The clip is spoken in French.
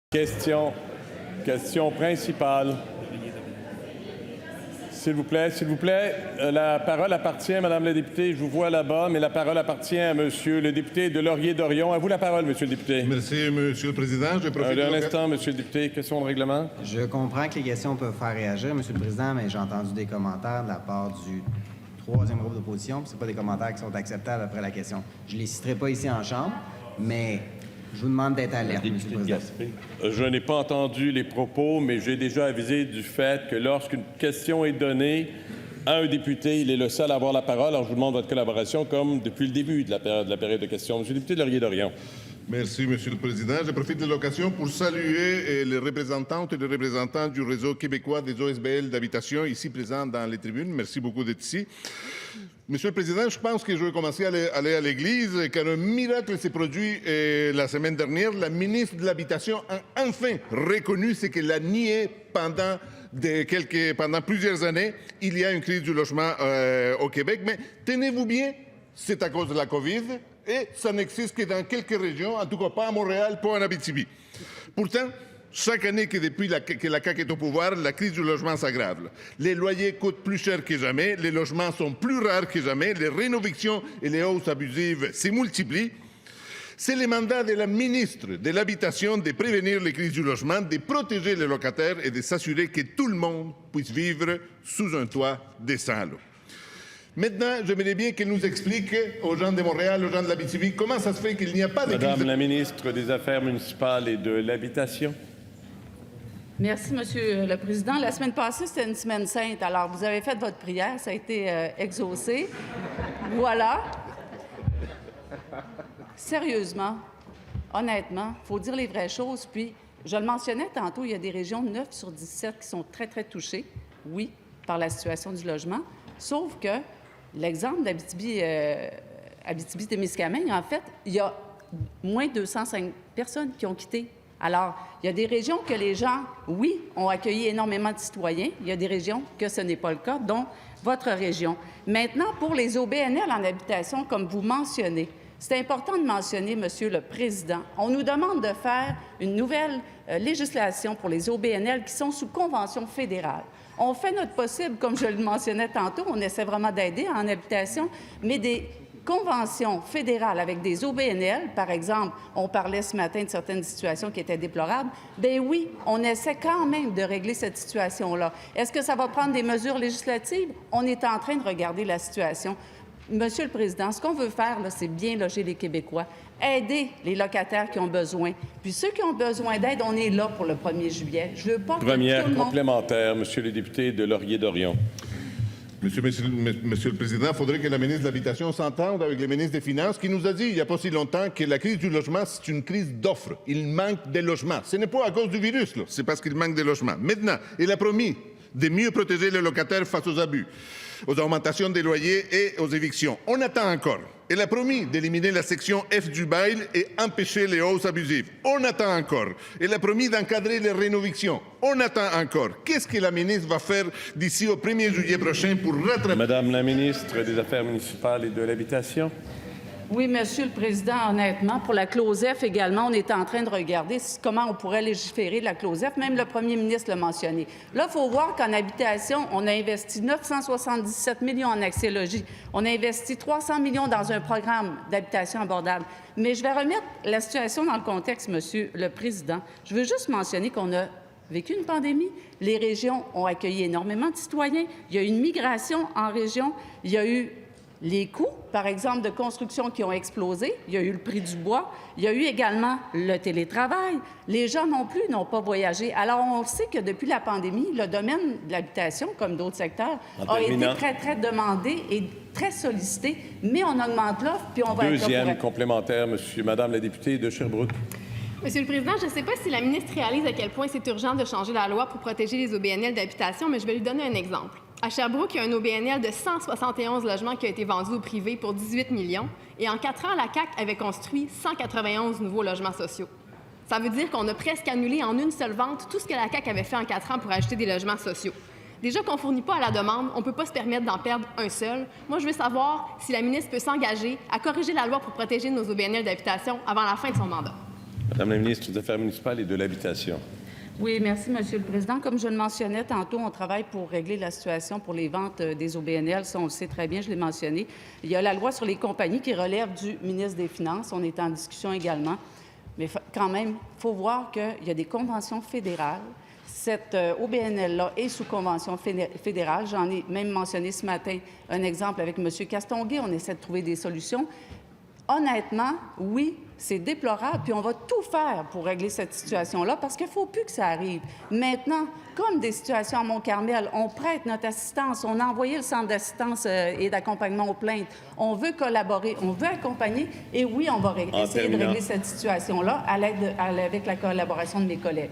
Question principale. S'il vous plaît. La parole appartient, Madame la députée, je vous vois là-bas, mais la parole appartient à Monsieur le député de Laurier-Dorion. À vous la parole, Monsieur le député. Merci, Monsieur le Président. Un instant, Monsieur le député. Question de règlement. Je comprends que les questions peuvent faire réagir, Monsieur le Président, mais j'ai entendu des commentaires de la part du troisième groupe d'opposition. Ce ne sont pas des commentaires qui sont acceptables après la question. Je ne les citerai pas ici en Chambre, mais je vous demande d'être alerte, Monsieur le Président. Je n'ai pas entendu les propos, mais j'ai déjà avisé du fait que lorsqu'une question est donnée à un député, il est le seul à avoir la parole. Alors, je vous demande votre collaboration comme depuis le début de la période de questions. Monsieur le député de Laurier-Dorion. Merci, Monsieur le Président. Je profite de l'occasion pour saluer les représentantes et les représentants du réseau québécois des OSBL d'habitation ici présents dans les tribunes. Merci beaucoup d'être ici. Monsieur le Président, je pense que je vais commencer à aller à l'église, car un miracle s'est produit la semaine dernière. La ministre de l'Habitation a enfin reconnu ce qu'elle a nié pendant plusieurs années. Il y a une crise du logement au Québec, mais tenez-vous bien, c'est à cause de la COVID et ça n'existe que dans quelques régions, en tout cas pas à Montréal, pas en Abitibi. Pourtant, chaque année que depuis que la CAQ est au pouvoir, la crise du logement s'aggrave. Les loyers coûtent plus cher que jamais, les logements sont plus rares que jamais, les rénovations et les hausses abusives se multiplient. C'est le mandat de la ministre de l'Habitation de prévenir les crises du logement, de protéger les locataires et de s'assurer que tout le monde puisse vivre sous un toit décent. Maintenant, j'aimerais bien qu'elle nous explique aux gens de Montréal, aux gens de l'Abitibi, comment ça se fait qu'il n'y a pas de Madame la ministre des Affaires municipales et de l'Habitation. Merci, Monsieur le Président. La semaine passée, c'était une semaine sainte. Alors, vous avez fait votre prière, ça a été exaucé. Voilà. Sérieusement, honnêtement, il faut dire les vraies choses. Puis, je le mentionnais tantôt, il y a des régions 9 sur 17 qui sont très, très touchées, oui, par la situation du logement. Sauf que l'exemple d'Abitibi-Témiscamingue, en fait, il y a moins de 205 personnes qui ont quitté. Alors, il y a des régions que les gens, oui, ont accueilli énormément de citoyens. Il y a des régions que ce n'est pas le cas, dont votre région. Maintenant, pour les OBNL en habitation, comme vous mentionnez, c'est important de mentionner, Monsieur le Président, on nous demande de faire une nouvelle législation pour les OBNL qui sont sous convention fédérale. On fait notre possible, comme je le mentionnais tantôt, on essaie vraiment d'aider en habitation, mais des conventions fédérales avec des OBNL, par exemple, on parlait ce matin de certaines situations qui étaient déplorables, bien oui, on essaie quand même de régler cette situation-là. Est-ce que ça va prendre des mesures législatives? On est en train de regarder la situation. Monsieur le Président, ce qu'on veut faire, c'est bien loger les Québécois, aider les locataires qui ont besoin. Puis ceux qui ont besoin d'aide, on est là pour le 1er juillet. Je veux pas que Première tout le monde... complémentaire, Monsieur le député de Laurier-Dorion. Monsieur le Président, il faudrait que la ministre de l'Habitation s'entende avec le ministre des Finances qui nous a dit il n'y a pas si longtemps que la crise du logement, c'est une crise d'offres. Il manque de logements. Ce n'est pas à cause du virus, c'est parce qu'il manque de logements. Maintenant, il a promis de mieux protéger les locataires face aux abus, aux augmentations des loyers et aux évictions. On attend encore. Elle a promis d'éliminer la section F du bail et empêcher les hausses abusives. On attend encore. Elle a promis d'encadrer les rénovations. On attend encore. Qu'est-ce que la ministre va faire d'ici au 1er juillet prochain pour rattraper... Madame la ministre des Affaires municipales et de l'Habitation. Oui, Monsieur le Président, honnêtement, pour la clause F également, on est en train de regarder comment on pourrait légiférer la clause F. Même le premier ministre l'a mentionné. Là, il faut voir qu'en habitation, on a investi 977 millions en accès logis. On a investi 300 millions dans un programme d'habitation abordable. Mais je vais remettre la situation dans le contexte, Monsieur le Président. Je veux juste mentionner qu'on a vécu une pandémie. Les régions ont accueilli énormément de citoyens. Il y a eu une migration en région. Il y a eu les coûts, par exemple, de construction qui ont explosé. Il y a eu le prix du bois. Il y a eu également le télétravail. Les gens non plus n'ont pas voyagé. Alors, on sait que depuis la pandémie, le domaine de l'habitation, comme d'autres secteurs, a été très, très demandé et très sollicité. Mais on augmente l'offre, puis on va être là pour... Deuxième complémentaire, Madame la députée de Sherbrooke. Monsieur le Président, je ne sais pas si la ministre réalise à quel point c'est urgent de changer la loi pour protéger les OBNL d'habitation, mais je vais lui donner un exemple. À Sherbrooke, il y a un OBNL de 171 logements qui a été vendu au privé pour 18 millions. Et en 4 ans, la CAQ avait construit 191 nouveaux logements sociaux. Ça veut dire qu'on a presque annulé en une seule vente tout ce que la CAQ avait fait en 4 ans pour acheter des logements sociaux. Déjà qu'on ne fournit pas à la demande, on ne peut pas se permettre d'en perdre un seul. Moi, je veux savoir si la ministre peut s'engager à corriger la loi pour protéger nos OBNL d'habitation avant la fin de son mandat. Madame la ministre des Affaires municipales et de l'Habitation. Oui, merci, Monsieur le Président. Comme je le mentionnais tantôt, on travaille pour régler la situation pour les ventes des OBNL. Ça, on le sait très bien, je l'ai mentionné. Il y a la loi sur les compagnies qui relève du ministre des Finances. On est en discussion également. Mais quand même, il faut voir qu'il y a des conventions fédérales. Cette OBNL-là est sous convention fédérale. J'en ai même mentionné ce matin un exemple avec M. Castonguay. On essaie de trouver des solutions. Honnêtement, oui, c'est déplorable, puis on va tout faire pour régler cette situation-là parce qu'il ne faut plus que ça arrive. Maintenant, comme des situations à Mont-Carmel, on prête notre assistance, on a envoyé le centre d'assistance et d'accompagnement aux plaintes. On veut collaborer, on veut accompagner, et oui, on va essayer de régler cette situation-là avec la collaboration de mes collègues.